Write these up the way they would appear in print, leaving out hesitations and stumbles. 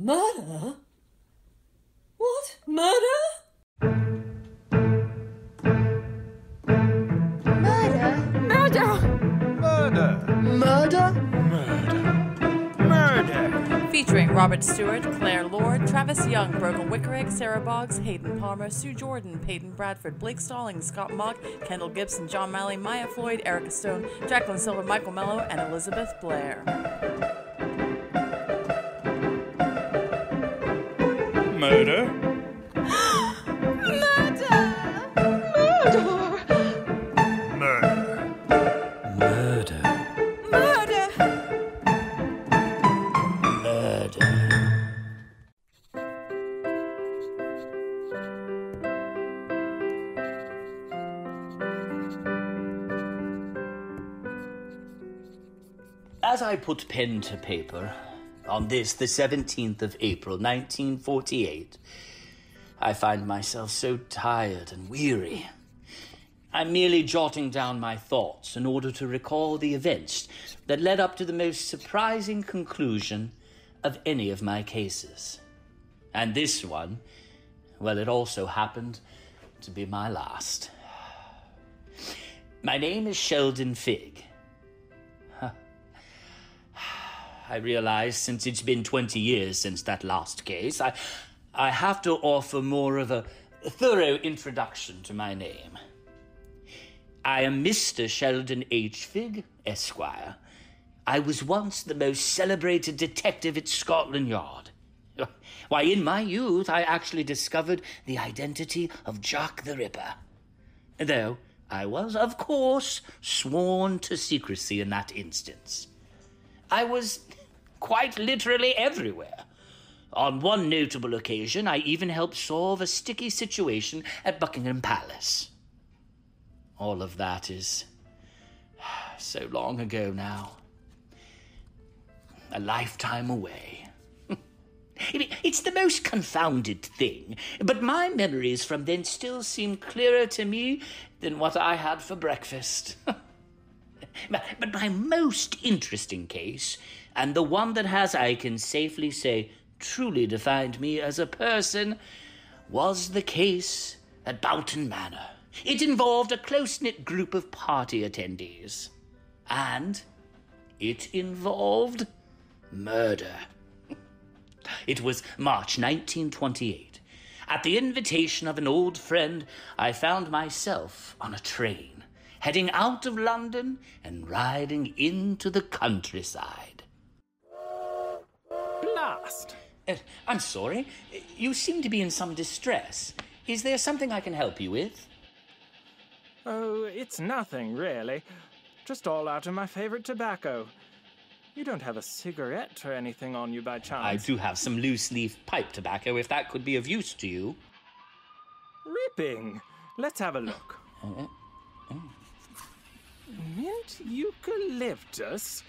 Murder? What? Murder? Murder? Murder! Murder! Murder? Murder! Featuring Robert Stuart, Claire Lord, Travis Young, Brogan Wikarek, Sarah Boggs, Hayden Palmer, Sue Jordan, Peyton Bradford, Blake Stallings, Scott Mock, Kendall Gibson, John Malley, Maya Floyd, Erika Stone, Jaqueline Silva, Michael Mello, and Elizabeth Blair. Murder? Murder! Murder! Murder! As I put pen to paper, on this, the 17th of April, 1948, I find myself so tired and weary. I'm merely jotting down my thoughts in order to recall the events that led up to the most surprising conclusion of any of my cases. And this one, well, it also happened to be my last. My name is Sheldon Figg. I realize since it's been 20 years since that last case, I have to offer more of a thorough introduction to my name. I am Mr. Sheldon H. Figg, Esquire. I was once the most celebrated detective at Scotland Yard. Why, in my youth, I actually discovered the identity of Jack the Ripper. Though I was, of course, sworn to secrecy in that instance. I was quite literally everywhere. On one notable occasion, I even helped solve a sticky situation at Buckingham Palace. All of that is so long ago now. A lifetime away. It's the most confounded thing, but my memories from then still seem clearer to me than what I had for breakfast. But my most interesting case, and the one that has, I can safely say, truly defined me as a person, was the case at Boughten Manor. It involved a close-knit group of party attendees. And it involved murder. It was March 1928. At the invitation of an old friend, I found myself on a train, heading out of London and riding into the countryside. Blast! I'm sorry. You seem to be in some distress. Is there something I can help you with? Oh, it's nothing, really. Just all out of my favorite tobacco. You don't have a cigarette or anything on you by chance? I do have some loose-leaf pipe tobacco, if that could be of use to you. Ripping! Let's have a look. Mint eucalyptus?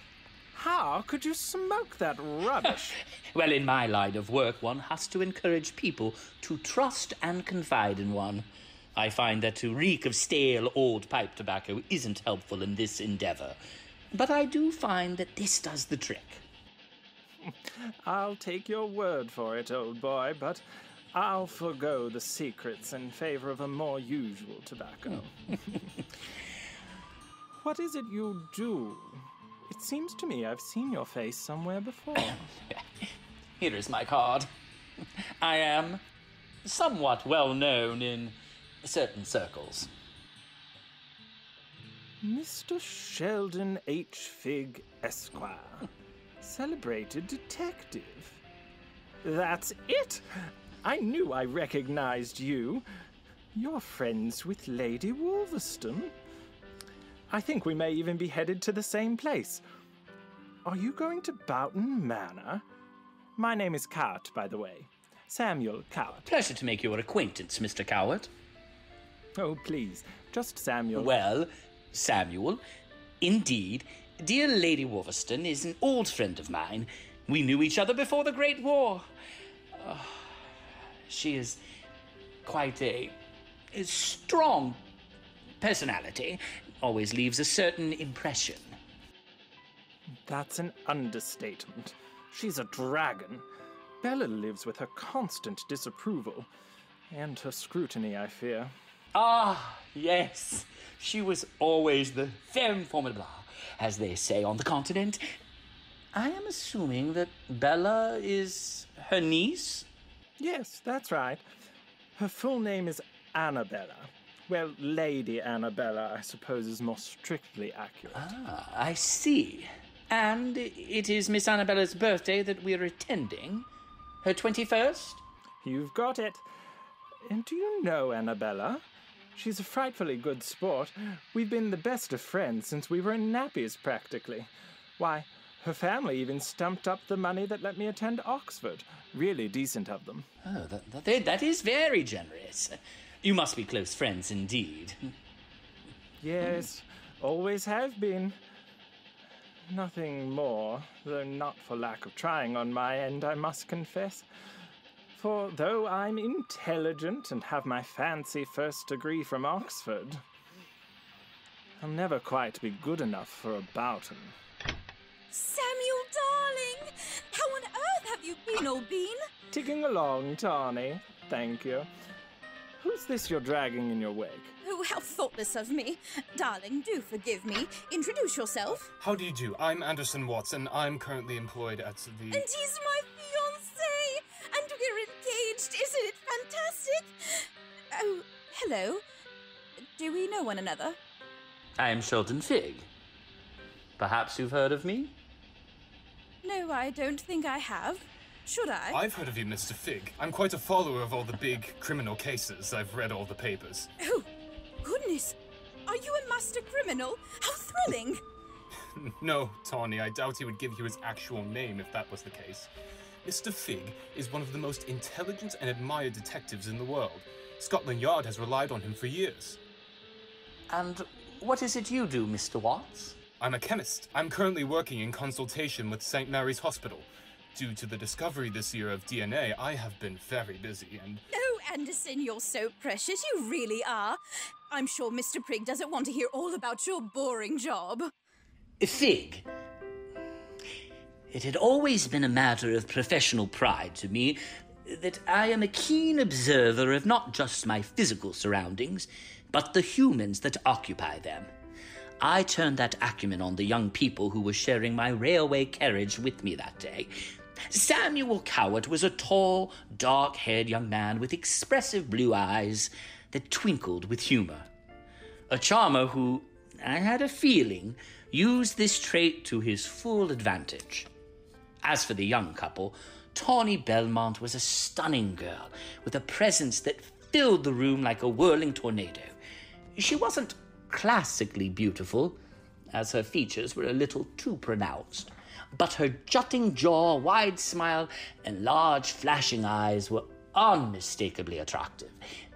How could you smoke that rubbish? Well, in my line of work, one has to encourage people to trust and confide in one. I find that to reek of stale old pipe tobacco isn't helpful in this endeavour. But I do find that this does the trick. I'll take your word for it, old boy, but I'll forgo the secrets in favor of a more usual tobacco. What is it you do? It seems to me I've seen your face somewhere before. Here is my card. I am somewhat well known in certain circles. Mr. Sheldon H. Figg, Esquire. Celebrated detective. That's it! I knew I recognized you. You're friends with Lady Wolverstone. I think we may even be headed to the same place. Are you going to Boughten Manor? My name is Cowart, by the way. Samuel Cowart. Pleasure to make your acquaintance, Mr. Cowart. Oh, please. Just Samuel. Well, Samuel, indeed, dear Lady Wolverstone is an old friend of mine. We knew each other before the Great War. She is quite a strong personality. Always leaves a certain impression. That's an understatement. She's a dragon. Bella lives with her constant disapproval, and her scrutiny, I fear. Ah, yes. She was always the femme formidable, as they say on the continent. I am assuming that Bella is her niece? Yes, that's right. Her full name is Annabella. Well, Lady Annabella, I suppose, is more strictly accurate. Ah, I see. And it is Miss Annabella's birthday that we're attending? Her 21st? You've got it. And do you know Annabella? She's a frightfully good sport. We've been the best of friends since we were in nappies, practically. Why, her family even stumped up the money that let me attend Oxford. Really decent of them. Oh, that is very generous. You must be close friends indeed. Yes, always have been. Nothing more, though not for lack of trying on my end, I must confess. For though I'm intelligent and have my fancy first degree from Oxford, I'll never quite be good enough for a Boughten. Samuel, darling! How on earth have you been, old bean? Ticking along, Tawny. Thank you. Who's this you're dragging in your wake? Oh, how thoughtless of me. Darling, do forgive me. Introduce yourself. How do you do? I'm Anderson Watson. I'm currently employed at the... And he's my fiancé! And we're engaged! Isn't it fantastic? Oh, hello. Do we know one another? I am Sheldon Figg. Perhaps you've heard of me? No, I don't think I have. Should I? I've heard of you, Mr. Figg. I'm quite a follower of all the big criminal cases. I've read all the papers. Oh, goodness. Are you a master criminal? How thrilling! No, Tawny, I doubt he would give you his actual name if that was the case. Mr. Figg is one of the most intelligent and admired detectives in the world. Scotland Yard has relied on him for years. And what is it you do, Mr. Watts? I'm a chemist. I'm currently working in consultation with St. Mary's Hospital. Due to the discovery this year of DNA, I have been very busy and... Oh, Anderson, you're so precious. You really are. I'm sure Mr. Prigg doesn't want to hear all about your boring job. Figg. It had always been a matter of professional pride to me that I am a keen observer of not just my physical surroundings, but the humans that occupy them. I turned that acumen on the young people who were sharing my railway carriage with me that day. Samuel Cowart was a tall, dark-haired young man with expressive blue eyes that twinkled with humor. A charmer who, I had a feeling, used this trait to his full advantage. As for the young couple, Tawny Belmont was a stunning girl with a presence that filled the room like a whirling tornado. She wasn't classically beautiful, as her features were a little too pronounced, but her jutting jaw, wide smile, and large flashing eyes were unmistakably attractive.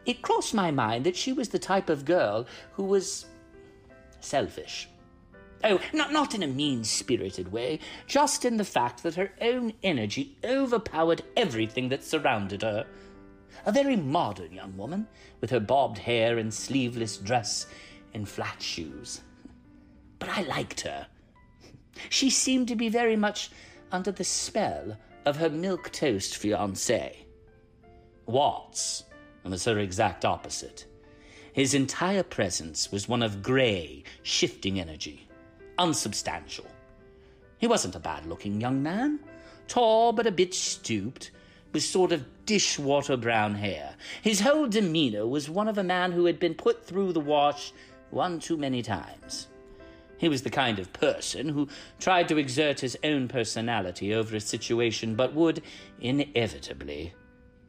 It crossed my mind that she was the type of girl who was selfish. Oh, not in a mean-spirited way, just in the fact that her own energy overpowered everything that surrounded her. A very modern young woman, with her bobbed hair and sleeveless dress and flat shoes. But I liked her. She seemed to be very much under the spell of her milquetoast fiancé. Watts was her exact opposite. His entire presence was one of grey, shifting energy, unsubstantial. He wasn't a bad-looking young man, tall but a bit stooped, with sort of dishwater brown hair. His whole demeanor was one of a man who had been put through the wash one too many times. He was the kind of person who tried to exert his own personality over a situation but would, inevitably,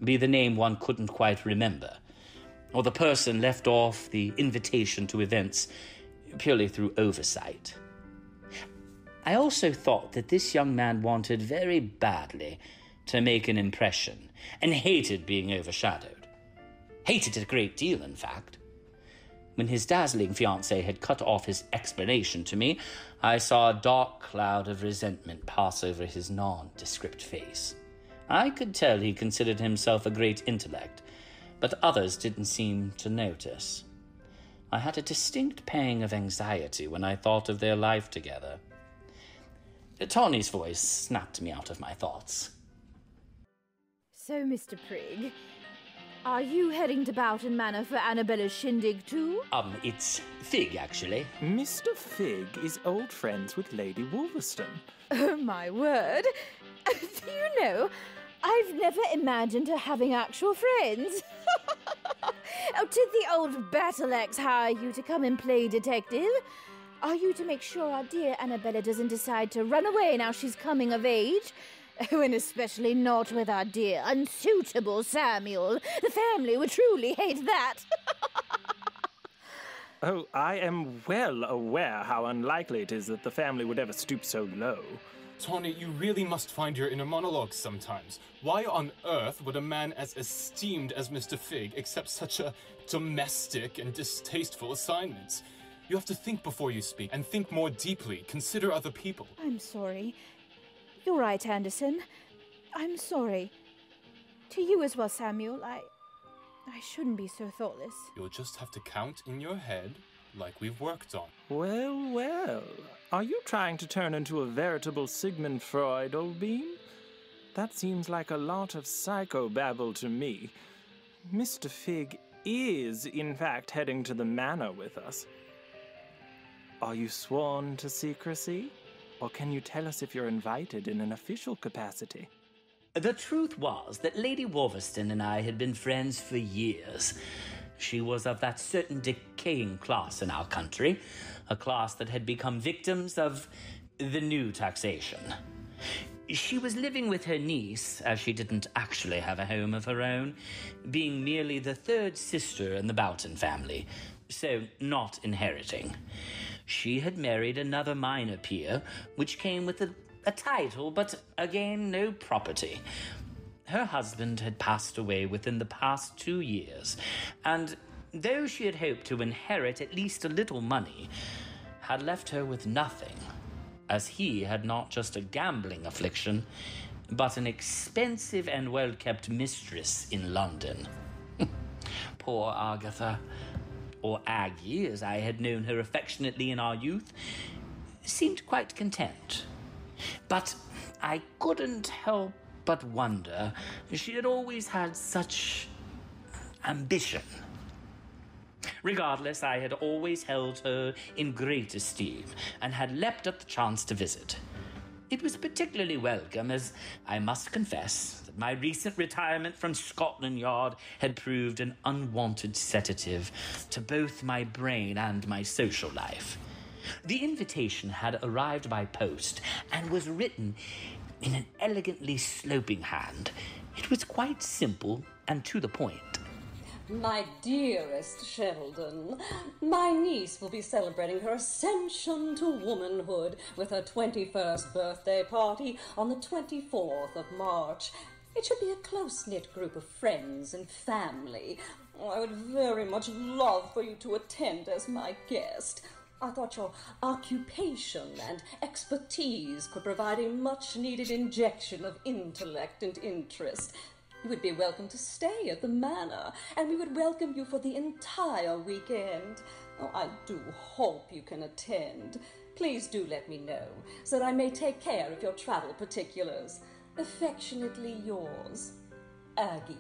be the name one couldn't quite remember, or the person left off the invitation to events purely through oversight. I also thought that this young man wanted very badly to make an impression, and hated being overshadowed. Hated it a great deal, in fact. When his dazzling fiancée had cut off his explanation to me, I saw a dark cloud of resentment pass over his nondescript face. I could tell he considered himself a great intellect, but others didn't seem to notice. I had a distinct pang of anxiety when I thought of their life together. Tawny's voice snapped me out of my thoughts. So, Mr. Prigg, are you heading to Boughten Manor for Annabella's shindig too? It's Figg, actually. Mr. Figg is old friends with Lady Wolverstone. Oh, my word. Do you know, I've never imagined her having actual friends. Oh, did the old battle-axe hire you to come and play detective? Are you to make sure our dear Annabella doesn't decide to run away now she's coming of age? Oh, and especially not with our dear unsuitable Samuel. The family would truly hate that. Oh, I am well aware how unlikely it is that the family would ever stoop so low. Tawny, you really must find your inner monologues sometimes. Why on earth would a man as esteemed as Mr. Figg accept such a domestic and distasteful assignments? You have to think before you speak, and think more deeply. Consider other people. I'm sorry. You're right, Anderson. I'm sorry. To you as well, Samuel. I shouldn't be so thoughtless. You'll just have to count in your head like we've worked on. Well, well. Are you trying to turn into a veritable Sigmund Freud, old bean? That seems like a lot of psychobabble to me. Mr. Figg is, in fact, heading to the manor with us. Are you sworn to secrecy? Or can you tell us if you're invited in an official capacity? The truth was that Lady Wolverstone and I had been friends for years. She was of that certain decaying class in our country, a class that had become victims of the new taxation. She was living with her niece, as she didn't actually have a home of her own, being merely the third sister in the Boughten family, so not inheriting. She had married another minor peer, which came with a title, but again, no property. Her husband had passed away within the past 2 years, and though she had hoped to inherit at least a little money, had left her with nothing, as he had not just a gambling affliction, but an expensive and well-kept mistress in London. Poor Agatha, or Aggie, as I had known her affectionately in our youth, seemed quite content. But I couldn't help but wonder. She had always had such ambition. Regardless, I had always held her in great esteem and had leapt at the chance to visit. It was particularly welcome, as I must confess that my recent retirement from Scotland Yard had proved an unwanted sedative to both my brain and my social life. The invitation had arrived by post and was written in an elegantly sloping hand. It was quite simple and to the point. My dearest Sheldon, my niece will be celebrating her ascension to womanhood with her 21st birthday party on the 24th of March. It should be a close-knit group of friends and family. I would very much love for you to attend as my guest. I thought your occupation and expertise could provide a much-needed injection of intellect and interest. You would be welcome to stay at the manor, and we would welcome you for the entire weekend. Oh, I do hope you can attend. Please do let me know, so that I may take care of your travel particulars. Affectionately yours, Aggie.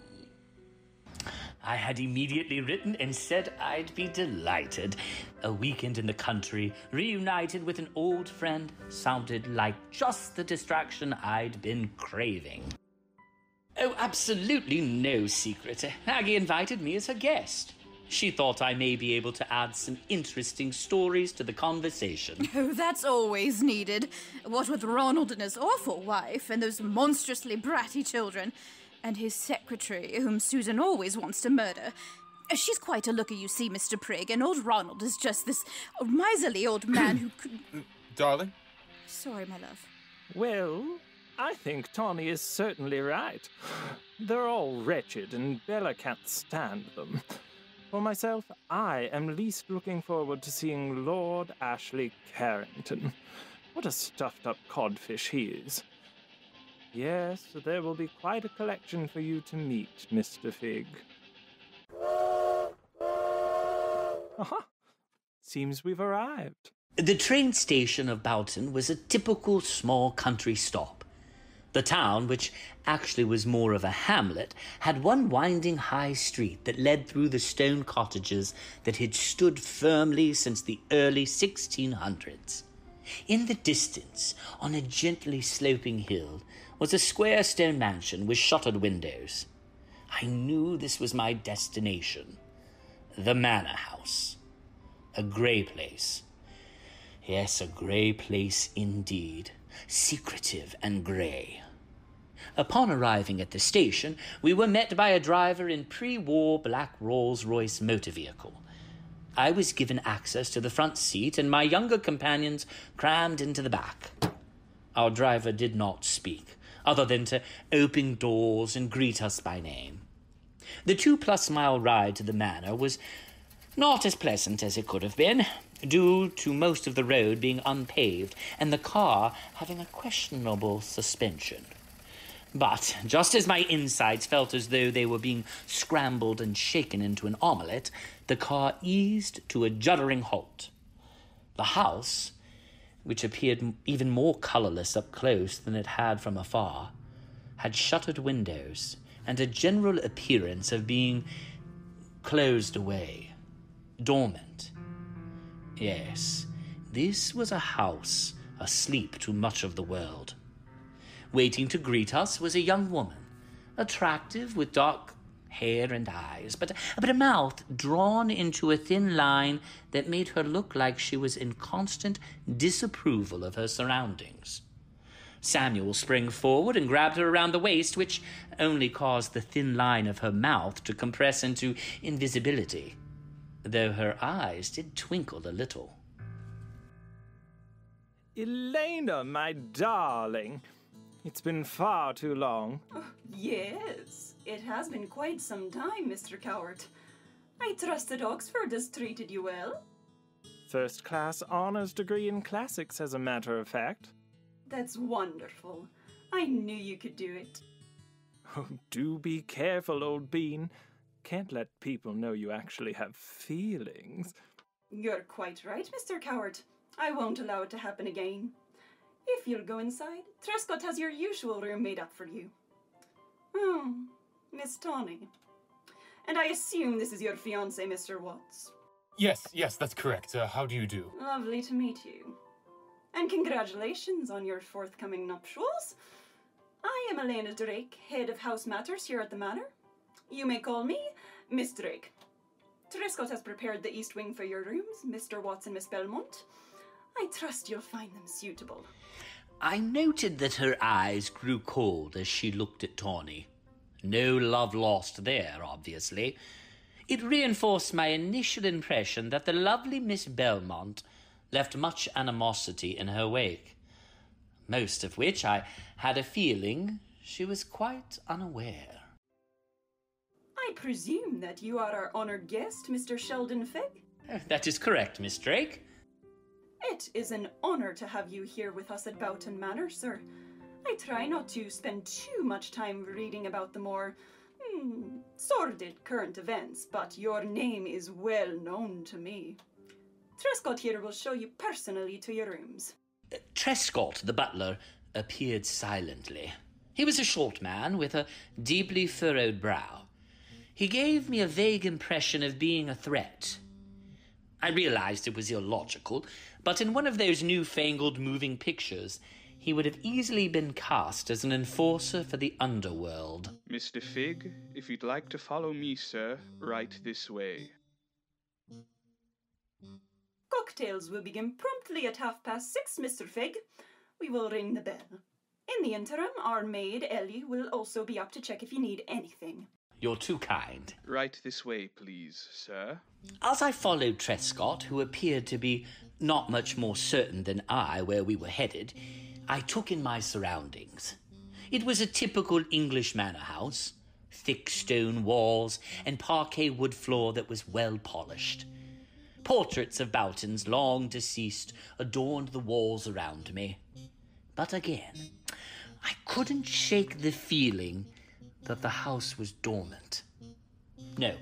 I had immediately written and said I'd be delighted. A weekend in the country, reunited with an old friend, sounded like just the distraction I'd been craving. Oh, absolutely no secret. Aggie invited me as her guest. She thought I may be able to add some interesting stories to the conversation. Oh, that's always needed. What with Ronald and his awful wife, and those monstrously bratty children, and his secretary, whom Susan always wants to murder. She's quite a looker, you see, Mr. Prigg, and old Ronald is just this miserly old man who could... Darling? Sorry, my love. Well, I think Tawny is certainly right. They're all wretched, and Bella can't stand them. For myself, I am least looking forward to seeing Lord Ashley Carrington. What a stuffed-up codfish he is. Yes, there will be quite a collection for you to meet, Mr. Figg. Aha! Seems we've arrived. The train station of Boughten was a typical small country stop. The town, which actually was more of a hamlet, had one winding high street that led through the stone cottages that had stood firmly since the early 1600s. In the distance, on a gently sloping hill, was a square stone mansion with shuttered windows. I knew this was my destination. The manor house. A grey place. Yes, a grey place indeed. Secretive and grey. Upon arriving at the station, we were met by a driver in pre-war black Rolls-Royce motor vehicle. I was given access to the front seat, and my younger companions crammed into the back. Our driver did not speak, other than to open doors and greet us by name. The 2+ mile ride to the manor was not as pleasant as it could have been, due to most of the road being unpaved and the car having a questionable suspension. But just as my insides felt as though they were being scrambled and shaken into an omelette, the car eased to a juddering halt. The house, which appeared even more colourless up close than it had from afar, had shuttered windows and a general appearance of being closed away, dormant. Yes, this was a house asleep to much of the world. Waiting to greet us was a young woman, attractive with dark hair and eyes, but a mouth drawn into a thin line that made her look like she was in constant disapproval of her surroundings. Samuel sprang forward and grabbed her around the waist, which only caused the thin line of her mouth to compress into invisibility, though her eyes did twinkle a little. Elena, my darling. It's been far too long. Oh, yes, it has been quite some time, Mr. Cowart. I trust that Oxford has treated you well. First-class honors degree in classics, as a matter of fact. That's wonderful. I knew you could do it. Oh, do be careful, old bean. Can't let people know you actually have feelings. You're quite right, Mr. Cowart. I won't allow it to happen again. If you'll go inside, Trescott has your usual room made up for you. Oh, Miss Tawny. And I assume this is your fiancé, Mr. Watts. Yes, that's correct. How do you do? Lovely to meet you. And congratulations on your forthcoming nuptials. I am Elena Drake, head of house matters here at the manor. You may call me Miss Drake. Trescott has prepared the east wing for your rooms, Mr. Watts and Miss Belmont. I trust you'll find them suitable. I noted that her eyes grew cold as she looked at Tawny. No love lost there, obviously. It reinforced my initial impression that the lovely Miss Belmont left much animosity in her wake, most of which I had a feeling she was quite unaware. I presume that you are our honoured guest, Mr. Sheldon Figg? That is correct, Miss Drake. It is an honour to have you here with us at Boughten Manor, sir. I try not to spend too much time reading about the more sordid current events, but your name is well known to me. Trescott here will show you personally to your rooms. Trescott, the butler, appeared silently. He was a short man with a deeply furrowed brow. He gave me a vague impression of being a threat. I realized it was illogical, but in one of those newfangled moving pictures, he would have easily been cast as an enforcer for the underworld. Mr. Figg, if you'd like to follow me, sir, right this way. Cocktails will begin promptly at 6:30, Mr. Figg. We will ring the bell. In the interim, our maid, Ellie, will also be up to check if you need anything. You're too kind. Right this way, please, sir. As I followed Trescott, who appeared to be not much more certain than I where we were headed, I took in my surroundings. It was a typical English manor house. Thick stone walls and parquet wood floor that was well polished. Portraits of Boughtons, long deceased, adorned the walls around me. But again, I couldn't shake the feeling that the house was dormant. No,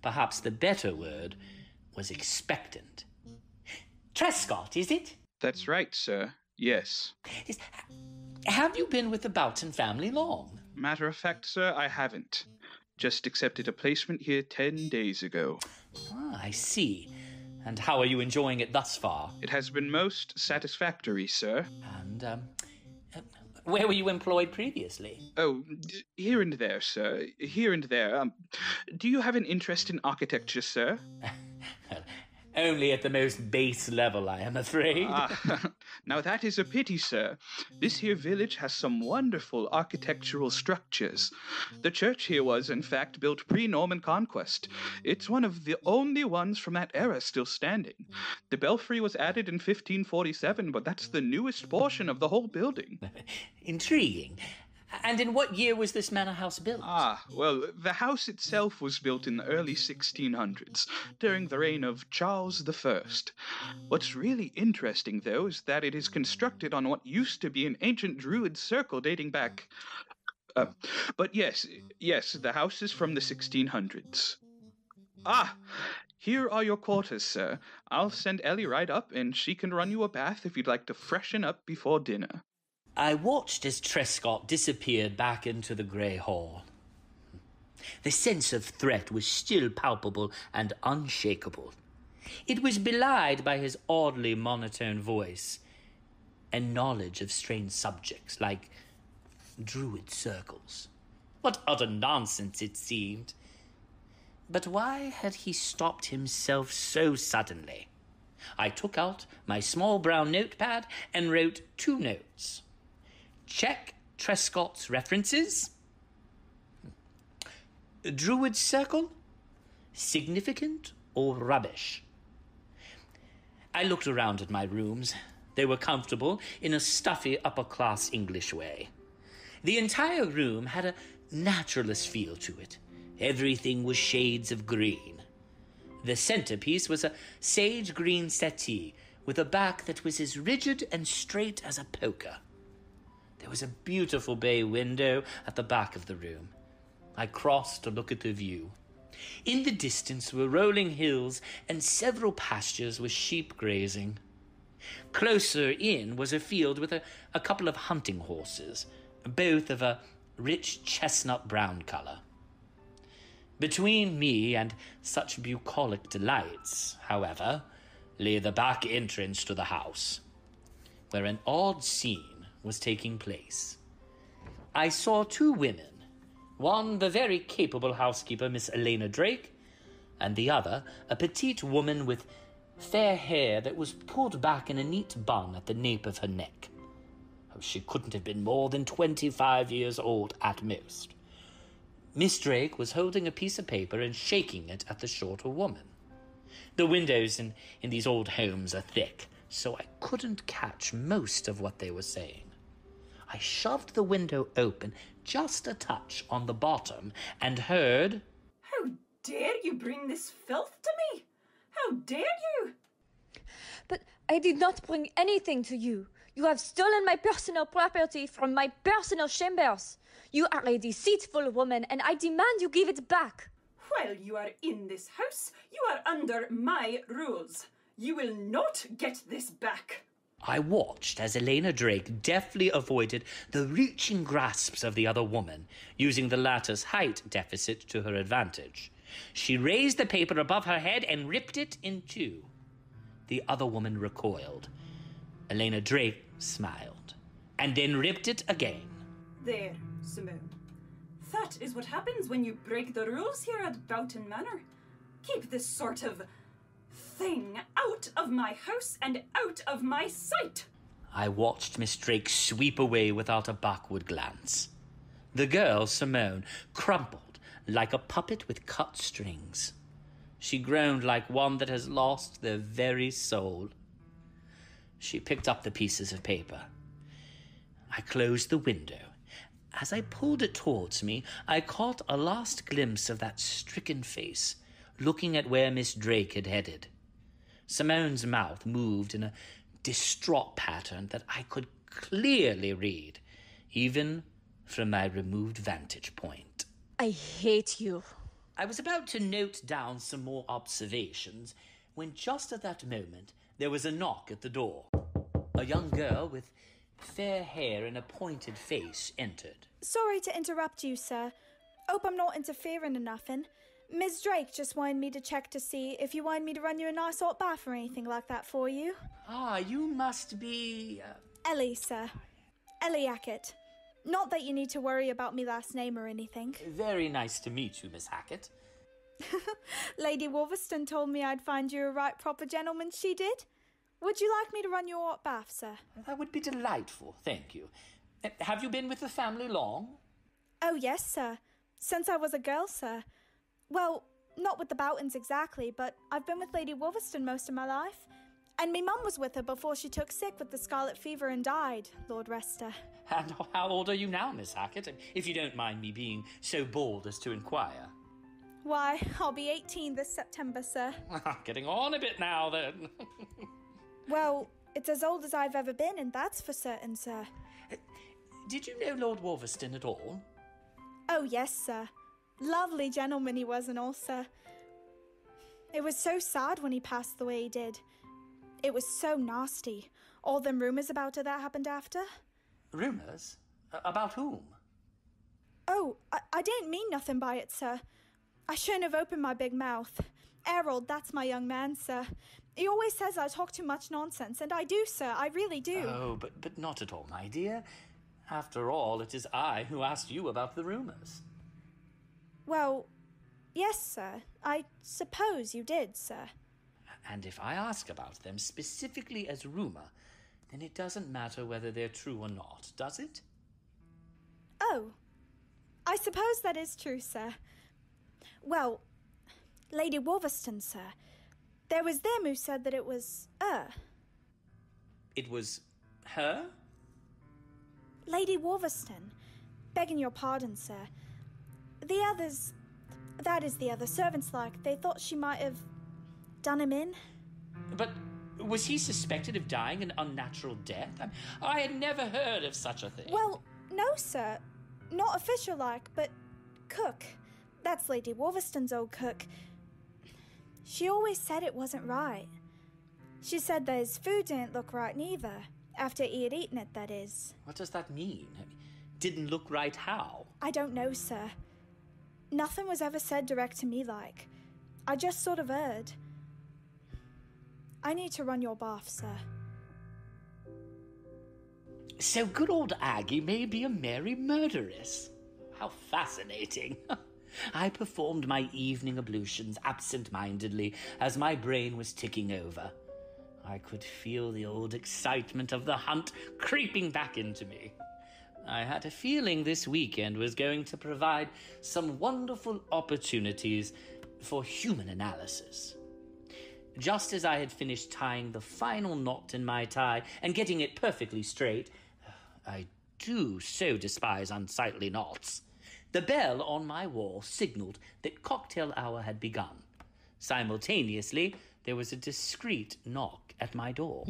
perhaps the better word was expectant. Trescott, is it? That's right, sir. Yes. Have you been with the Boughten family long? Matter of fact, sir, I haven't. Just accepted a placement here 10 days ago. Ah, I see. And how are you enjoying it thus far? It has been most satisfactory, sir. And, where were you employed previously? Oh, here and there, sir. Here and there. Do you have an interest in architecture, sir? Only at the most base level, I am afraid. Now that is a pity, sir. This here village has some wonderful architectural structures. The church here was, in fact, built pre-Norman conquest. It's one of the only ones from that era still standing. The belfry was added in 1547, but that's the newest portion of the whole building. Intriguing. And in what year was this manor house built? Well, the house itself was built in the early 1600s, during the reign of Charles I. What's really interesting, though, is that it is constructed on what used to be an ancient Druid circle dating back... but yes, the house is from the 1600s. Here are your quarters, sir. I'll send Ellie right up, and she can run you a bath if you'd like to freshen up before dinner. I watched as Trescott disappeared back into the grey hall. The sense of threat was still palpable and unshakable. It was belied by his oddly monotone voice and knowledge of strange subjects like Druid circles. What utter nonsense it seemed. But why had he stopped himself so suddenly? I took out my small brown notepad and wrote 2 notes. Check Trescott's references. Druid circle? Significant or rubbish? I looked around at my rooms. They were comfortable in a stuffy upper-class English way. The entire room had a naturalist feel to it. Everything was shades of green. The centerpiece was a sage green settee with a back that was as rigid and straight as a poker. There was a beautiful bay window at the back of the room. I crossed to look at the view. In the distance were rolling hills and several pastures with sheep grazing. Closer in was a field with a couple of hunting horses, both of a rich chestnut-brown colour. Between me and such bucolic delights, however, lay the back entrance to the house, where an odd scene was taking place. I saw 2 women, one the very capable housekeeper, Miss Elena Drake, and the other a petite woman with fair hair that was pulled back in a neat bun at the nape of her neck. She couldn't have been more than 25 years old at most. Miss Drake was holding a piece of paper and shaking it at the shorter woman. The windows in these old homes are thick, so I couldn't catch most of what they were saying. I shoved the window open just a touch on the bottom and heard... How dare you bring this filth to me? How dare you? But I did not bring anything to you. You have stolen my personal property from my personal chambers. You are a deceitful woman, and I demand you give it back. While you are in this house, you are under my rules. You will not get this back. I watched as Elena Drake deftly avoided the reaching grasps of the other woman, using the latter's height deficit to her advantage. She raised the paper above her head and ripped it in 2. The other woman recoiled. Elena Drake smiled, and then ripped it again. There, Simone. That is what happens when you break the rules here at Boughten Manor. Keep this sort of thing out of my house and out of my sight. I watched Miss Drake sweep away without a backward glance. The girl, Simone, crumpled like a puppet with cut strings. She groaned like one that has lost their very soul. She picked up the pieces of paper. I closed the window. As I pulled it towards me, I caught a last glimpse of that stricken face, looking at where Miss Drake had headed. Simone's mouth moved in a distraught pattern that I could clearly read, even from my removed vantage point. I hate you. I was about to note down some more observations when just at that moment there was a knock at the door. A young girl with fair hair and a pointed face entered. Sorry to interrupt you, sir. Hope I'm not interfering in nothing. Miss Drake just wanted me to check to see if you wanted me to run you a nice hot bath or anything like that for you. Ah, you must be... Ellie, sir. Ellie Hackett. Not that you need to worry about me last name or anything. Very nice to meet you, Miss Hackett. Lady Wolverstone told me I'd find you a right proper gentleman, she did. Would you like me to run your hot bath, sir? That would be delightful, thank you. Have you been with the family long? Oh, yes, sir. Since I was a girl, sir. Well, not with the Boughtons exactly, but I've been with Lady Wolverstone most of my life. And me mum was with her before she took sick with the scarlet fever and died, Lord rest her. And how old are you now, Miss Hackett, if you don't mind me being so bold as to inquire? Why, I'll be 18 this September, sir. Getting on a bit now, then. Well, it's as old as I've ever been, and that's for certain, sir. Did you know Lord Wolverstone at all? Oh, yes, sir. Lovely gentleman he was and all, sir. It was so sad when he passed the way he did. It was so nasty. All them rumours about her that happened after. Rumours? About whom? Oh, I didn't mean nothing by it, sir. I shouldn't have opened my big mouth. Harold, that's my young man, sir. He always says I talk too much nonsense, and I do, sir. I really do. Oh, but not at all, my dear. After all, it is I who asked you about the rumours. Well, yes, sir. I suppose you did, sir. And if I ask about them specifically as rumour, then it doesn't matter whether they're true or not, does it? Oh, I suppose that is true, sir. Well, Lady Wolverstone, sir. There was them who said that it was her. It was her? Lady Wolverstone. Begging your pardon, sir. The others... That is the other servants, like. They thought she might have done him in. But was he suspected of dying an unnatural death? I had never heard of such a thing. Well, no, sir. Not official-like, but cook. That's Lady Wolverstone's old cook. She always said it wasn't right. She said that his food didn't look right neither. After he had eaten it, that is. What does that mean? Didn't look right how? I don't know, sir. Nothing was ever said direct to me like. I just sort of heard. I need to run your bath, sir. So good old Aggie may be a merry murderess. How fascinating. I performed my evening ablutions absent-mindedly as my brain was ticking over. I could feel the old excitement of the hunt creeping back into me. I had a feeling this weekend was going to provide some wonderful opportunities for human analysis. Just as I had finished tying the final knot in my tie and getting it perfectly straight, I do so despise unsightly knots, the bell on my wall signaled that cocktail hour had begun. Simultaneously, there was a discreet knock at my door.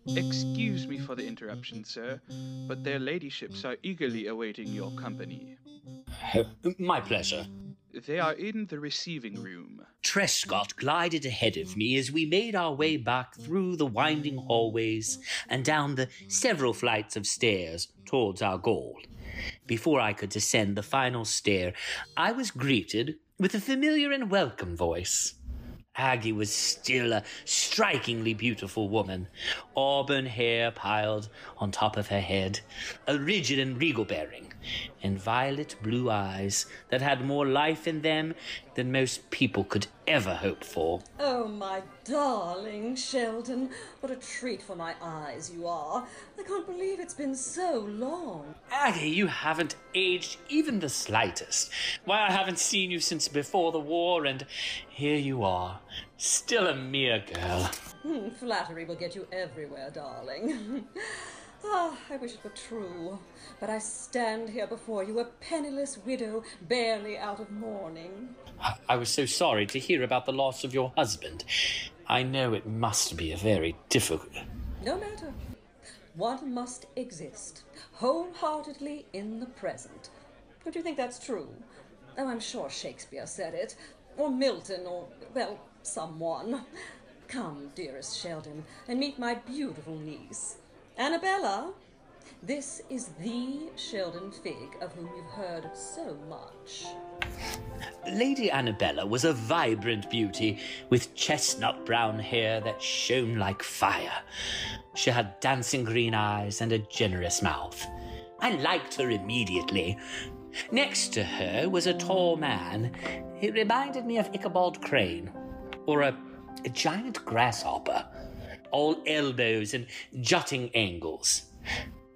Excuse me for the interruption, sir, but their ladyships are eagerly awaiting your company. My pleasure. They are in the receiving room. Trescott glided ahead of me as we made our way back through the winding hallways and down the several flights of stairs towards our goal. Before I could descend the final stair, I was greeted with a familiar and welcome voice. Aggie was still a strikingly beautiful woman, auburn hair piled on top of her head, a rigid and regal bearing, and violet blue eyes that had more life in them than most people could ever hope for. Oh, my darling Sheldon, what a treat for my eyes you are. I can't believe it's been so long. Aggie, you haven't aged even the slightest. Why, I haven't seen you since before the war, and here you are, still a mere girl. Flattery will get you everywhere, darling. I wish it were true. But I stand here before you, a penniless widow, barely out of mourning. I was so sorry to hear about the loss of your husband. I know it must be a very difficult... No matter. One must exist, wholeheartedly in the present. Don't you think that's true? Oh, I'm sure Shakespeare said it. Or Milton, or, well, someone. Come, dearest Sheldon, and meet my beautiful niece. Annabella, this is the Sheldon Figg of whom you've heard so much. Lady Annabella was a vibrant beauty with chestnut brown hair that shone like fire. She had dancing green eyes and a generous mouth. I liked her immediately. Next to her was a tall man. He reminded me of Ichabod Crane, or a giant grasshopper, all elbows and jutting angles.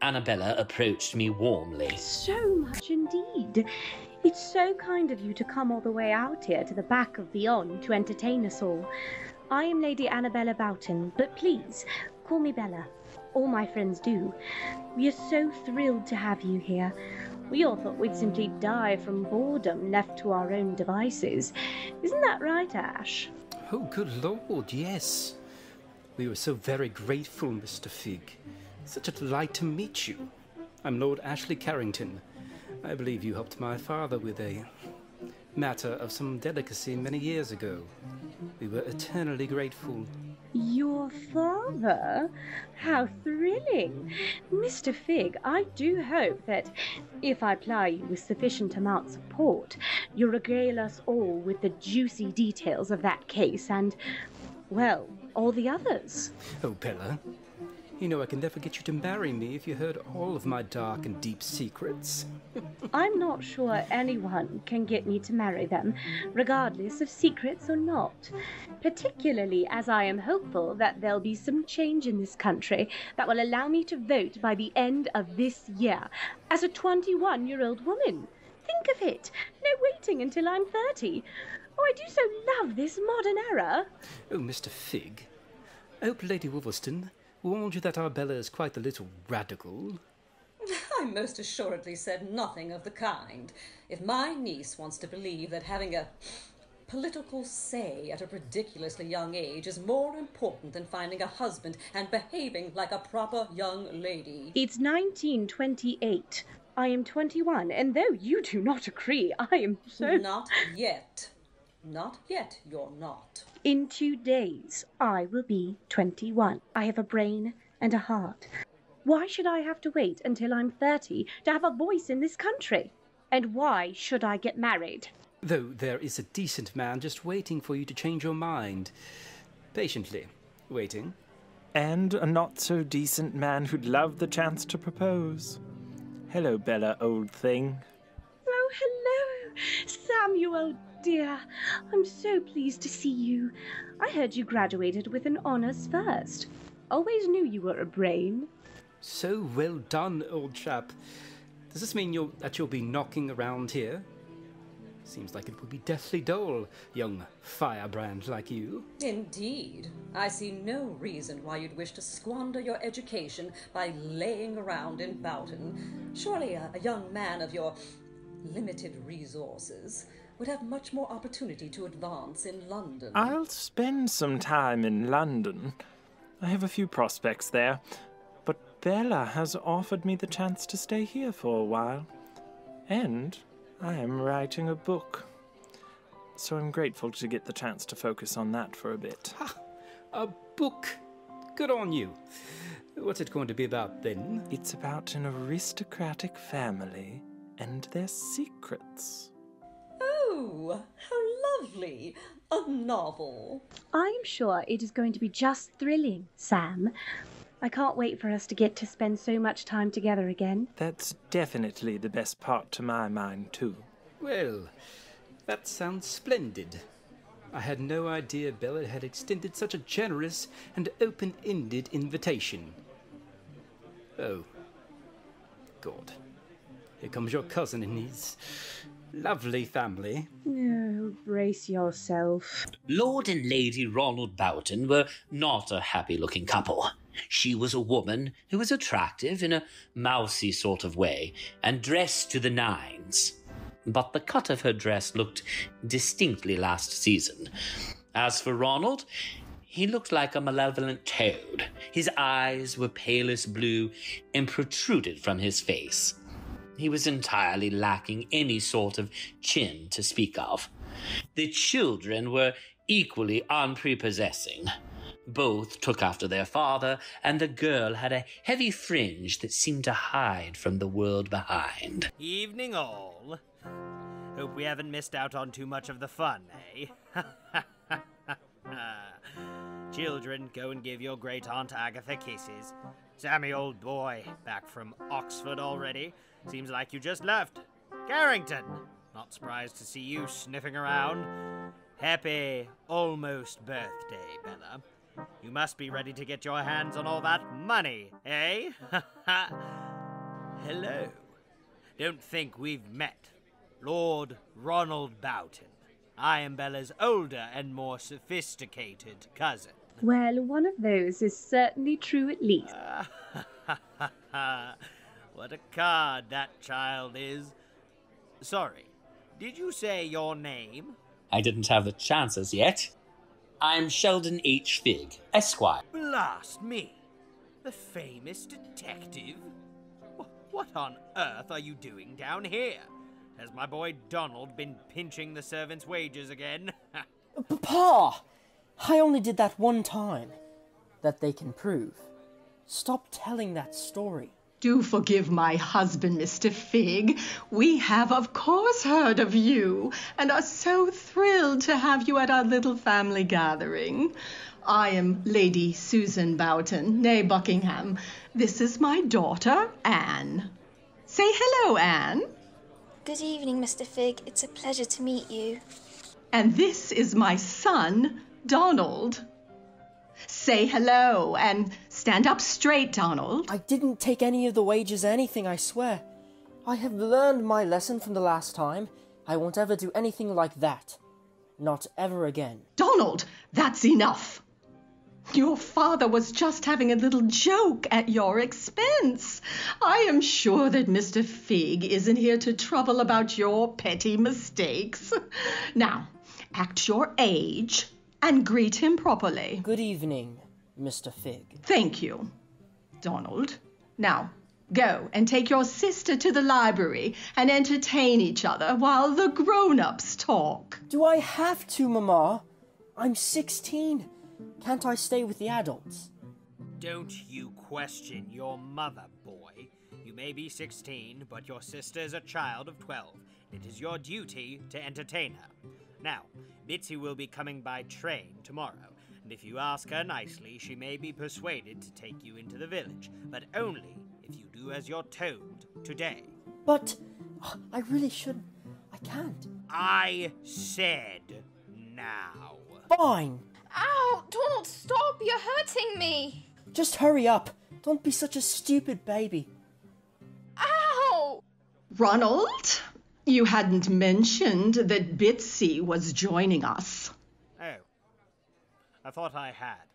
Annabella approached me warmly. So much indeed. It's so kind of you to come all the way out here to the back of Beyond to entertain us all. I am Lady Annabella Boughten, but please, call me Bella. All my friends do. We are so thrilled to have you here. We all thought we'd simply die from boredom left to our own devices. Isn't that right, Ash? Oh, good Lord, yes. We were so very grateful, Mr. Figg. Such a delight to meet you. I'm Lord Ashley Carrington. I believe you helped my father with a matter of some delicacy many years ago. We were eternally grateful. Your father? How thrilling! Mr. Figg, I do hope that, if I ply you with sufficient amounts of port, you'll regale us all with the juicy details of that case and, well, all the others. Oh, Bella, you know I can never get you to marry me if you heard all of my dark and deep secrets. I'm not sure anyone can get me to marry them, regardless of secrets or not. Particularly as I am hopeful that there'll be some change in this country that will allow me to vote by the end of this year as a 21-year-old woman. Think of it! No waiting until I'm 30. Oh, I do so love this modern era. Oh, Mr. Figg, I hope Lady Wolverstone warned you that our Bella is quite a little radical. I most assuredly said nothing of the kind. If my niece wants to believe that having a political say at a ridiculously young age is more important than finding a husband and behaving like a proper young lady. It's 1928. I am 21, and though you do not agree, I am so... Not yet. Not yet, you're not. In 2 days, I will be 21. I have a brain and a heart. Why should I have to wait until I'm 30 to have a voice in this country? And why should I get married? Though there is a decent man just waiting for you to change your mind. Patiently waiting. And a not-so-decent man who'd love the chance to propose. Hello, Bella, old thing. Oh, hello, Samuel, dear. I'm so pleased to see you. I heard you graduated with an honours first. Always knew you were a brain. So well done, old chap. Does this mean that you'll be knocking around here? Seems like it would be deathly dull, young firebrand like you. Indeed. I see no reason why you'd wish to squander your education by laying around in Boughten. Surely a young man of your limited resources would have much more opportunity to advance in London. I'll spend some time in London. I have a few prospects there. But Bella has offered me the chance to stay here for a while. And I am writing a book. So I'm grateful to get the chance to focus on that for a bit. Ha! A book? Good on you. What's it going to be about then? It's about an aristocratic family and their secrets. Oh, how lovely! A novel. I'm sure it is going to be just thrilling, Sam. I can't wait for us to get to spend so much time together again. That's definitely the best part to my mind, too. Well, that sounds splendid. I had no idea Bella had extended such a generous and open-ended invitation. Oh. God. Here comes your cousin and his lovely family. Oh, brace yourself. Lord and Lady Ronald Boughten were not a happy-looking couple. She was a woman who was attractive in a mousy sort of way and dressed to the nines. But the cut of her dress looked distinctly last season. As for Ronald, he looked like a malevolent toad. His eyes were palest blue and protruded from his face. He was entirely lacking any sort of chin to speak of. The children were equally unprepossessing. Both took after their father, and the girl had a heavy fringe that seemed to hide from the world behind. Evening all. Hope we haven't missed out on too much of the fun, eh? Children, go and give your great Aunt Agatha kisses. Sammy, old boy, back from Oxford already? Seems like you just left. Carrington, not surprised to see you sniffing around. Happy almost birthday, Bella. You must be ready to get your hands on all that money, eh? Hello. Don't think we've met. Lord Ronald Boughten. I am Bella's older and more sophisticated cousin. Well, one of those is certainly true at least. What a card that child is. Sorry, did you say your name? I didn't have the chances yet. I'm Sheldon H. Figg, Esquire. Blast me! The famous detective? What on earth are you doing down here? Has my boy Donald been pinching the servants' wages again? Pa! I only did that one time. That they can prove. Stop telling that story. Do forgive my husband, Mr. Figg. We have, of course, heard of you, and are so thrilled to have you at our little family gathering. I am Lady Susan Boughten, née Buckingham. This is my daughter, Anne. Say hello, Anne. Good evening, Mr. Figg. It's a pleasure to meet you. And this is my son, Donald. Say hello and stand up straight, Donald. I didn't take any of the wages or anything, I swear. I have learned my lesson from the last time. I won't ever do anything like that. Not ever again. Donald, that's enough. Your father was just having a little joke at your expense. I am sure that Mr. Figg isn't here to trouble about your petty mistakes. Now, act your age and greet him properly. Good evening, Mr. Figg. Thank you, Donald. Now, go and take your sister to the library and entertain each other while the grown-ups talk. Do I have to, Mama? I'm 16. Can't I stay with the adults? Don't you question your mother, boy. You may be 16, but your sister's a child of 12. It is your duty to entertain her. Now, Bitsy will be coming by train tomorrow, and if you ask her nicely, she may be persuaded to take you into the village, but only if you do as you're told today. But I really shouldn't. I can't. I said now. Fine. Ow! Donald, stop! You're hurting me! Just hurry up. Don't be such a stupid baby. Ow! Ronald, you hadn't mentioned that Bitsy was joining us. Oh. I thought I had.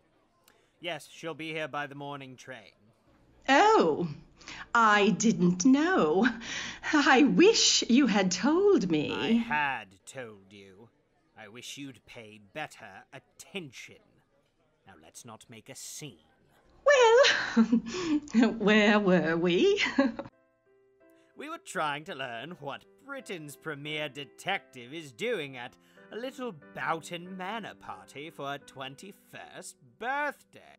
Yes, she'll be here by the morning train. Oh, I didn't know. I wish you had told me. I had told you. I wish you'd pay better attention. Now let's not make a scene. Well, where were we? We were trying to learn what Britain's premier detective is doing at a little Boughten Manor party for her 21st birthday.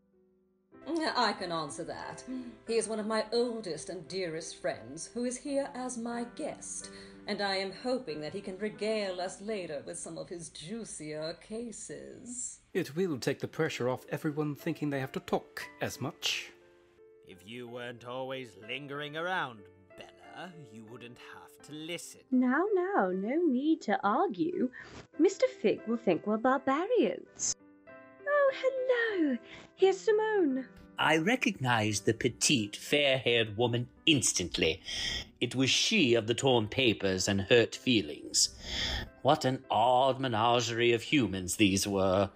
I can answer that. He is one of my oldest and dearest friends, who is here as my guest, and I am hoping that he can regale us later with some of his juicier cases. It will take the pressure off everyone thinking they have to talk as much. If you weren't always lingering around, Bella, you wouldn't have to listen. Now, no need to argue. Mr. Figg will think we're barbarians. Oh, hello. Here's Simone. I recognized the petite, fair-haired woman instantly. It was she of the torn papers and hurt feelings. What an odd menagerie of humans these were.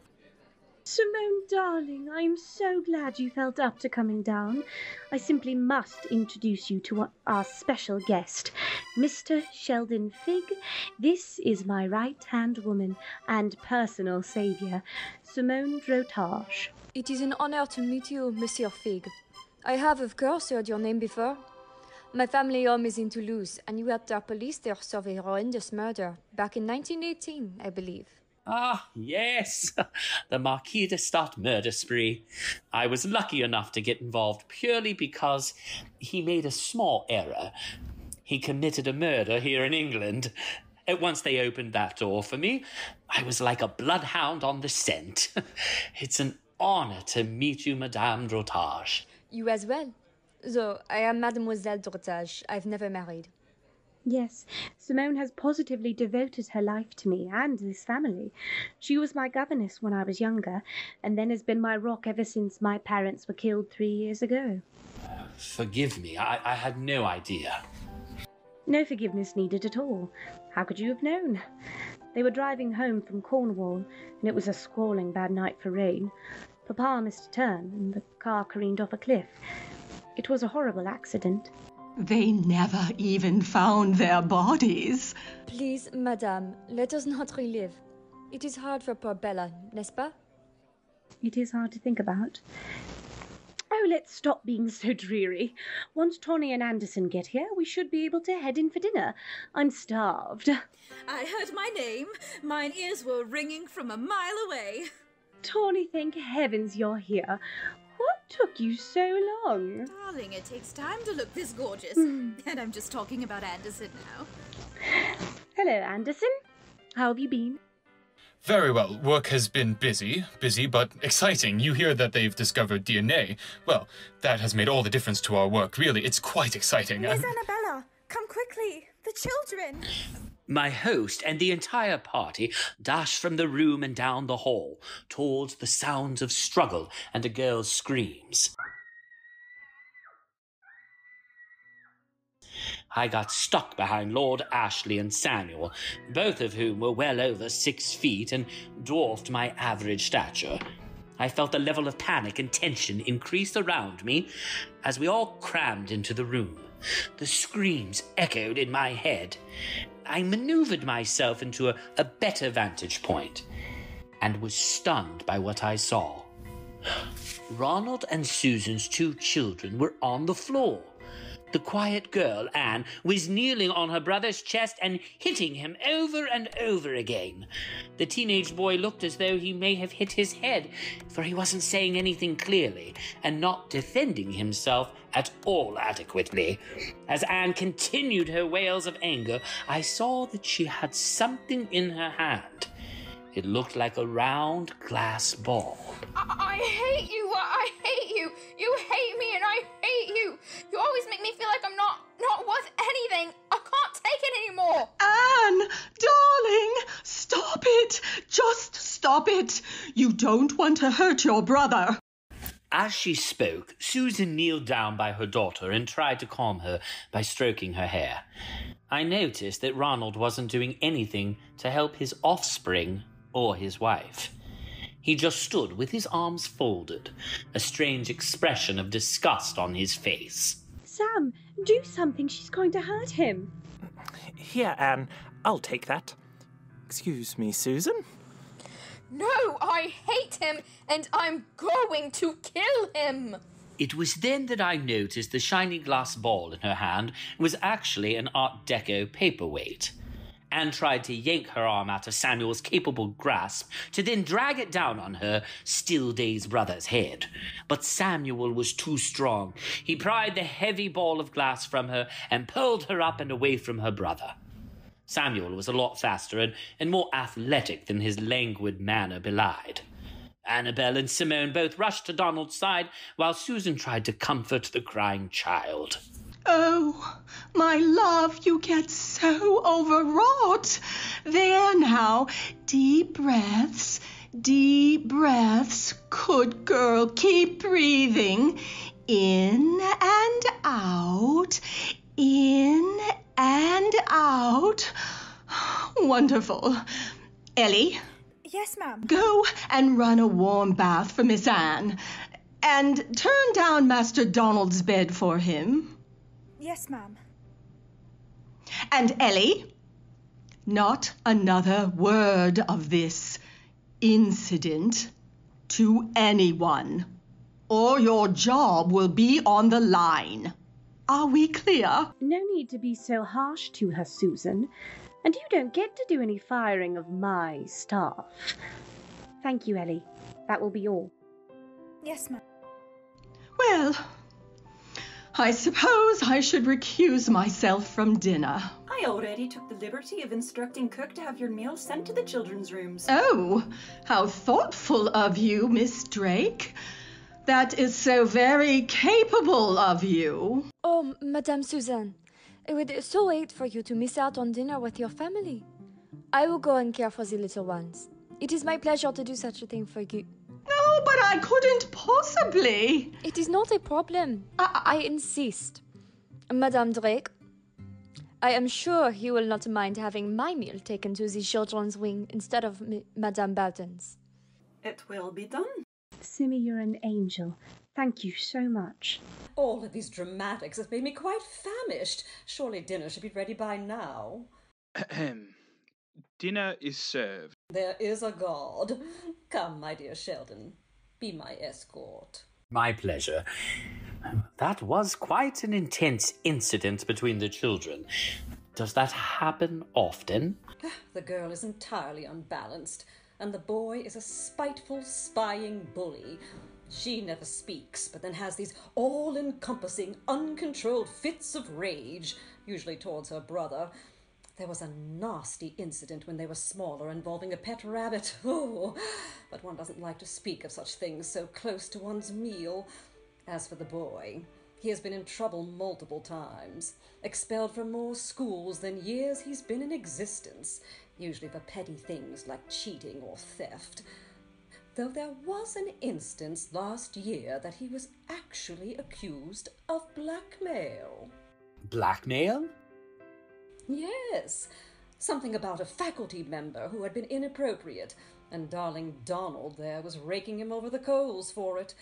Simone, darling, I'm so glad you felt up to coming down. I simply must introduce you to our special guest, Mr. Sheldon Figg. This is my right-hand woman and personal saviour, Simone Drotage. It is an honor to meet you, Monsieur Figg. I have, of course, heard your name before. My family home is in Toulouse, and you helped our police there solve a horrendous murder back in 1918, I believe. Ah, yes, the Marquis de Stott murder spree. I was lucky enough to get involved purely because he made a small error. He committed a murder here in England. Once they opened that door for me, I was like a bloodhound on the scent. It's an honor to meet you, Madame Drotage. You as well. Though I am Mademoiselle Drotage. I've never married. Yes, Simone has positively devoted her life to me and this family. She was my governess when I was younger, and then has been my rock ever since my parents were killed 3 years ago. Forgive me, I had no idea. No forgiveness needed at all. How could you have known? They were driving home from Cornwall, and it was a squalling bad night for rain. Papa missed a turn, and the car careened off a cliff. It was a horrible accident. They never even found their bodies. Please, madame, let us not relive. It is hard for poor Bella, n'est-ce pas? It is hard to think about. Oh, let's stop being so dreary. Once Tawny and Anderson get here, we should be able to head in for dinner. I'm starved. I heard my name. Mine ears were ringing from a mile away. Tawny, thank heavens you're here. What took you so long? Darling, it takes time to look this gorgeous. And I'm just talking about Anderson now. Hello, Anderson. How have you been? Very well. Work has been busy, but exciting. You hear that they've discovered DNA. Well, that has made all the difference to our work, really. It's quite exciting. Miss Annabella, come quickly. The children. My host and the entire party dashed from the room and down the hall towards the sounds of struggle and a girl's screams. I got stuck behind Lord Ashley and Samuel, both of whom were well over 6 feet and dwarfed my average stature. I felt the level of panic and tension increase around me as we all crammed into the room. The screams echoed in my head. I maneuvered myself into a better vantage point and was stunned by what I saw. Ronald and Susan's 2 children were on the floor. The quiet girl, Anne, was kneeling on her brother's chest and hitting him over and over again. The teenage boy looked as though he may have hit his head, for he wasn't saying anything clearly and not defending himself at all adequately. As Anne continued her wails of anger, I saw that she had something in her hand. It looked like a round glass ball. I hate you. I hate you. You hate me and I hate you. You always make me feel like I'm not worth anything. I can't take it anymore. Anne, darling, stop it. Just stop it. You don't want to hurt your brother. As she spoke, Susan kneeled down by her daughter and tried to calm her by stroking her hair. I noticed that Ronald wasn't doing anything to help his offspring or his wife. He just stood with his arms folded, a strange expression of disgust on his face. Sam, do something. She's going to hurt him. Here, Anne. I'll take that. Excuse me, Susan? No, I hate him, and I'm going to kill him. It was then that I noticed the shiny glass ball in her hand was actually an Art Deco paperweight. Anne tried to yank her arm out of Samuel's capable grasp to then drag it down on her still-dazed brother's head. But Samuel was too strong. He pried the heavy ball of glass from her and pulled her up and away from her brother. Samuel was a lot faster and more athletic than his languid manner belied. Annabella and Simone both rushed to Donald's side while Susan tried to comfort the crying child. Oh, my love, you get so overwrought. There now, deep breaths, deep breaths. Good girl, keep breathing. In and out, in and out. Wonderful. Ellie? Yes, ma'am. Go and run a warm bath for Miss Anne. And turn down Master Donald's bed for him. Yes, ma'am. And Ellie, not another word of this incident to anyone, or your job will be on the line. Are we clear? No need to be so harsh to her, Susan. And you don't get to do any firing of my staff. Thank you, Ellie. That will be all. Yes, ma'am. Well, I suppose I should recuse myself from dinner. I already took the liberty of instructing cook to have your meal sent to the children's rooms. Oh, how thoughtful of you, Miss Drake. That is so very capable of you. Oh, Madame Suzanne, it would be so late for you to miss out on dinner with your family. I will go and care for the little ones. It is my pleasure to do such a thing for you. No, but I couldn't possibly. It is not a problem. I insist. Madame Drake, I am sure you will not mind having my meal taken to the children's wing instead of Madame Boughton's. It will be done. Simmy, you're an angel. Thank you so much. All of these dramatics have made me quite famished. Surely dinner should be ready by now. Dinner is served. There is a God. Come, my dear Sheldon, be my escort. My pleasure. That was quite an intense incident between the children. Does that happen often? The girl is entirely unbalanced, and the boy is a spiteful, spying bully. She never speaks, but then has these all-encompassing, uncontrolled fits of rage, usually towards her brother. There was a nasty incident when they were smaller involving a pet rabbit. Oh, but one doesn't like to speak of such things so close to one's meal. As for the boy, he has been in trouble multiple times, expelled from more schools than years he's been in existence, usually for petty things like cheating or theft. Though there was an instance last year that he was actually accused of blackmail. Blackmail? Yes, something about a faculty member who had been inappropriate, and darling Donald there was raking him over the coals for it.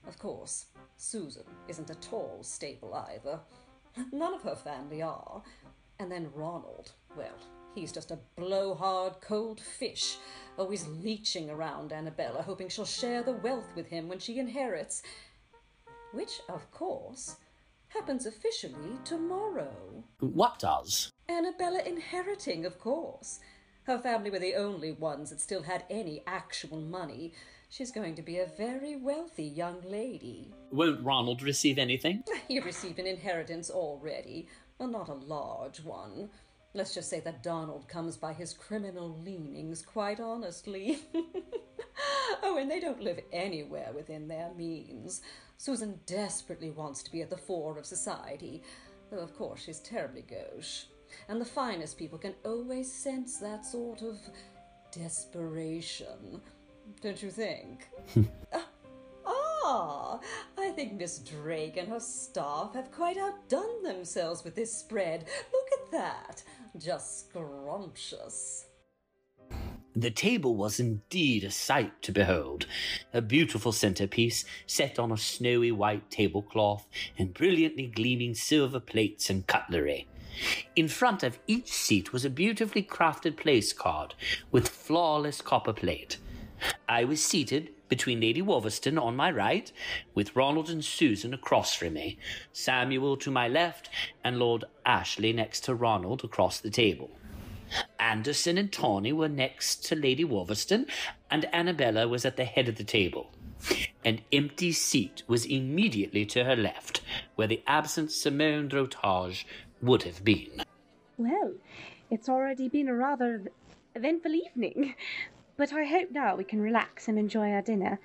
Of course, Susan isn't at all stable either. None of her family are. And then Ronald, well, he's just a blowhard cold fish, always leeching around Annabella, hoping she'll share the wealth with him when she inherits. Which, of course, happens officially tomorrow. What does? Annabella inheriting, of course. Her family were the only ones that still had any actual money. She's going to be a very wealthy young lady. Won't Ronald receive anything? He received an inheritance already, well, not a large one. Let's just say that Donald comes by his criminal leanings quite honestly. Oh, and they don't live anywhere within their means. Susan desperately wants to be at the fore of society, though of course she's terribly gauche. And the finest people can always sense that sort of desperation. Don't you think? I think Miss Drake and her staff have quite outdone themselves with this spread. Look at that. Just scrumptious. The table was indeed a sight to behold. A beautiful centerpiece set on a snowy white tablecloth and brilliantly gleaming silver plates and cutlery. In front of each seat was a beautifully crafted place card with flawless copper plate. I was seated between Lady Wolverstone on my right, with Ronald and Susan across from me, Samuel to my left, and Lord Ashley next to Ronald across the table. Anderson and Tawny were next to Lady Wolverstone, and Annabella was at the head of the table. An empty seat was immediately to her left, where the absent Simone Drotage would have been. Well, it's already been a rather eventful evening, but I hope now we can relax and enjoy our dinner.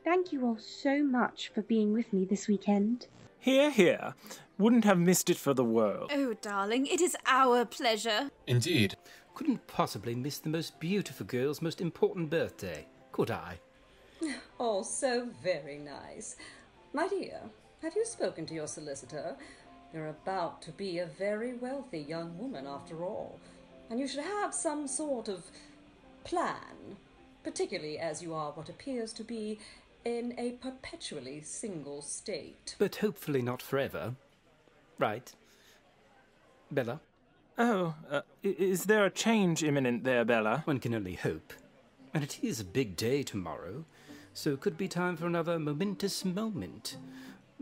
Thank you all so much for being with me this weekend. Hear, hear. Wouldn't have missed it for the world. Oh, darling, it is our pleasure. Indeed. Couldn't possibly miss the most beautiful girl's most important birthday, could I? Oh, so very nice. My dear, have you spoken to your solicitor? You're about to be a very wealthy young woman after all, and you should have some sort of plan, particularly as you are what appears to be in a perpetually single state. But hopefully not forever. Right. Bella? Oh, is there a change imminent there, Bella? One can only hope. And it is a big day tomorrow, so it could be time for another momentous moment.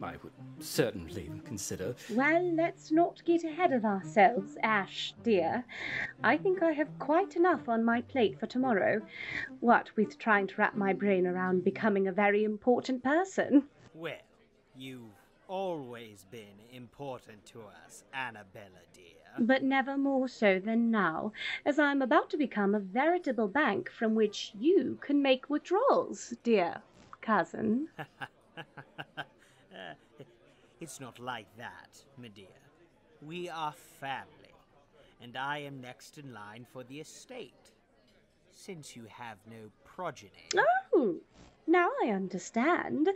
I would certainly consider. Well, let's not get ahead of ourselves, Ash, dear. I think I have quite enough on my plate for tomorrow. What with trying to wrap my brain around becoming a very important person. Well, you've always been important to us, Annabella, dear. But never more so than now, as I'm about to become a veritable bank from which you can make withdrawals, dear cousin. It's not like that, my dear. We are family, and I am next in line for the estate, since you have no progeny. Oh, now I understand.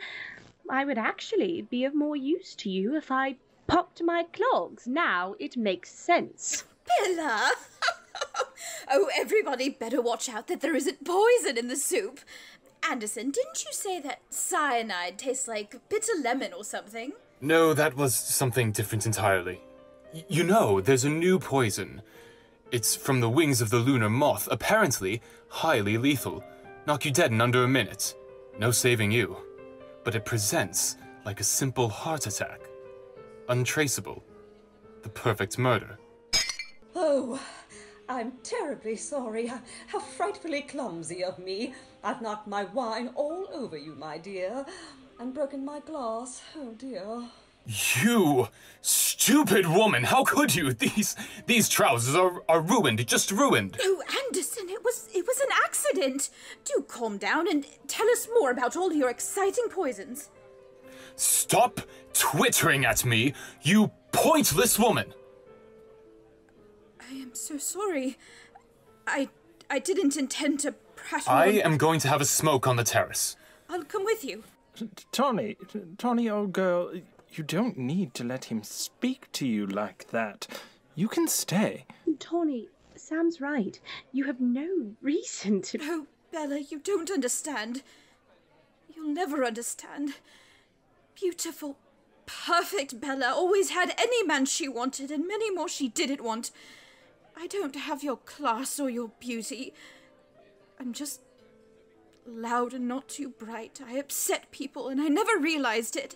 I would actually be of more use to you if I popped my clogs. Now it makes sense. Bella! Oh, everybody better watch out that there isn't poison in the soup. Anderson, didn't you say that cyanide tastes like bitter lemon or something? No, that was something different entirely. You know, there's a new poison. It's from the wings of the lunar moth, apparently highly lethal. Knock you dead in under a minute. No saving you. But it presents like a simple heart attack. Untraceable. The perfect murder. Oh, I'm terribly sorry. How frightfully clumsy of me. I've knocked my wine all over you, my dear, and broken my glass. Oh, dear. You stupid woman! How could you? These trousers are ruined, just ruined. Oh, Anderson, it was an accident. Do calm down and tell us more about all your exciting poisons. Stop twittering at me, you pointless woman! I am so sorry. I didn't intend to prattle. I am going to have a smoke on the terrace. I'll come with you. Tawny, old girl, you don't need to let him speak to you like that. You can stay. Tawny, Sam's right. You have no reason to... Oh, Bella, you don't understand. You'll never understand. Beautiful, perfect Bella always had any man she wanted and many more she didn't want. I don't have your class or your beauty. I'm just loud and not too bright. I upset people and I never realized it.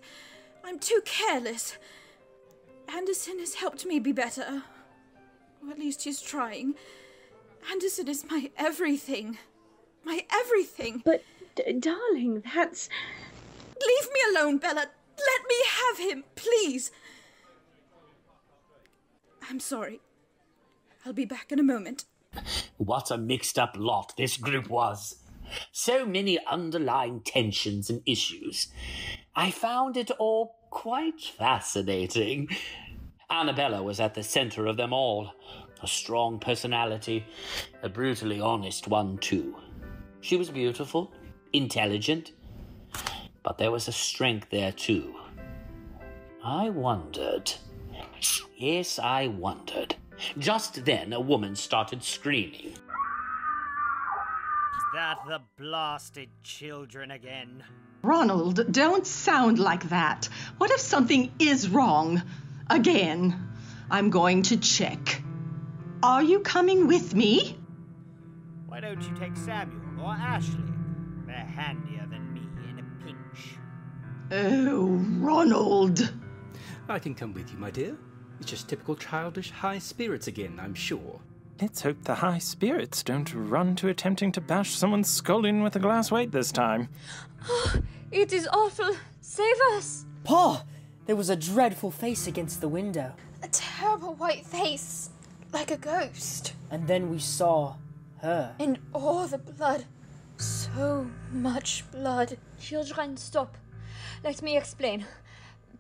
I'm too careless. Anderson has helped me be better. Or at least he's trying. Anderson is my everything. My everything. But, darling, that's... Leave me alone, Bella. Let me have him, please. I'm sorry. I'll be back in a moment. What a mixed-up lot this group was. So many underlying tensions and issues. I found it all quite fascinating. Annabella was at the center of them all. A strong personality, a brutally honest one, too. She was beautiful, intelligent, but there was a strength there, too. I wondered. Yes, I wondered. Just then, a woman started screaming. Is that the blasted children again? Ronald, don't sound like that. What if something is wrong? Again. I'm going to check. Are you coming with me? Why don't you take Samuel or Ashley? They're handier than me in a pinch. Oh, Ronald. I can come with you, my dear. It's just typical childish high spirits again, I'm sure. Let's hope the high spirits don't run to attempting to bash someone's skull in with a glass weight this time. Oh, it is awful. Save us. Pa! There was a dreadful face against the window. A terrible white face, like a ghost. And then we saw her. And all the blood. So much blood. Children, stop. Let me explain.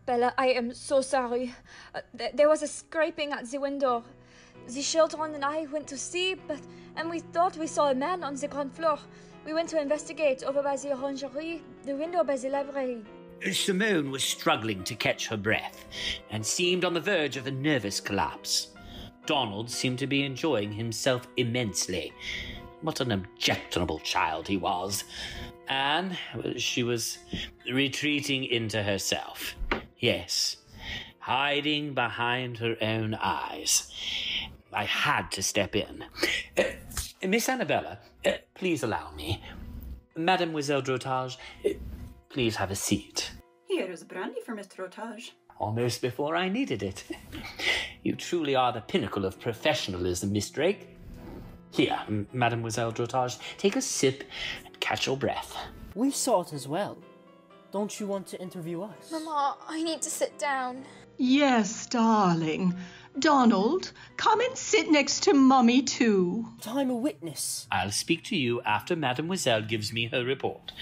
Bella, I am so sorry. There was a scraping at the window. The children and I went to see, and we thought we saw a man on the ground floor. We went to investigate over by the orangerie, the window by the library. Simone was struggling to catch her breath and seemed on the verge of a nervous collapse. Donald seemed to be enjoying himself immensely. What an objectionable child he was. Anne, she was retreating into herself. Yes, hiding behind her own eyes. I had to step in. Miss Annabella, please allow me. Mademoiselle Drotage, please have a seat. Here, There's brandy for Miss Drotage. Almost before I needed it. You truly are the pinnacle of professionalism, Miss Drake. Here, Mademoiselle Drotage, take a sip and catch your breath. We saw it as well. Don't you want to interview us? Mama, I need to sit down. Yes, darling. Donald, come and sit next to Mummy, too. I'm a witness. I'll speak to you after Mademoiselle gives me her report.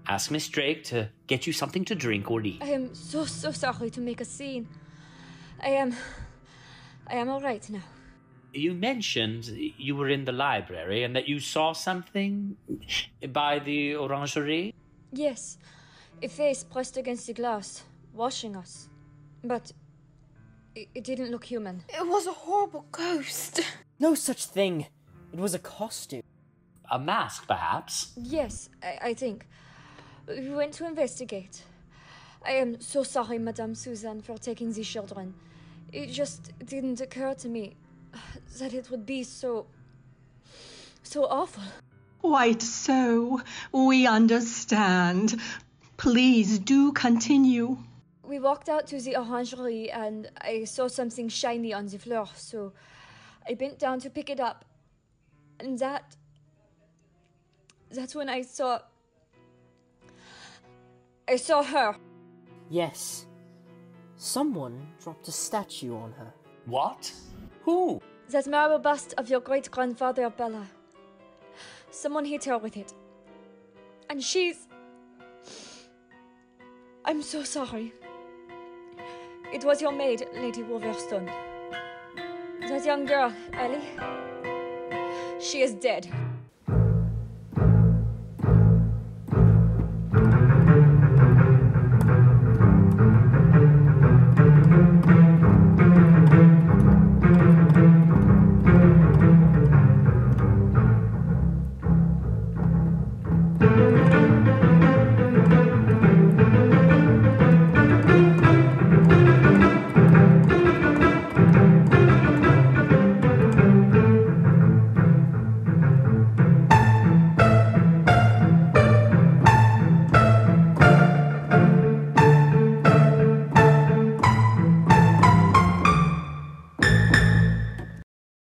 Ask Miss Drake to get you something to drink or eat. I am so sorry to make a scene. I am all right now. You mentioned you were in the library and that you saw something by the orangerie? Yes, a face pressed against the glass, watching us. But it didn't look human. It was a horrible ghost. No such thing. It was a costume. A mask, perhaps? Yes, I think. We went to investigate. I am so sorry, Madame Suzanne, for taking the children. It just didn't occur to me that it would be so awful. Quite so. We understand. Please do continue. We walked out to the orangerie and I saw something shiny on the floor, so I bent down to pick it up. And that's when I saw her. Yes. Someone dropped a statue on her. What? Who? That marble bust of your great-grandfather, Bella. Someone hit her with it. And I'm so sorry. It was your maid, Lady Wolverstone. That young girl, Ellie, she is dead.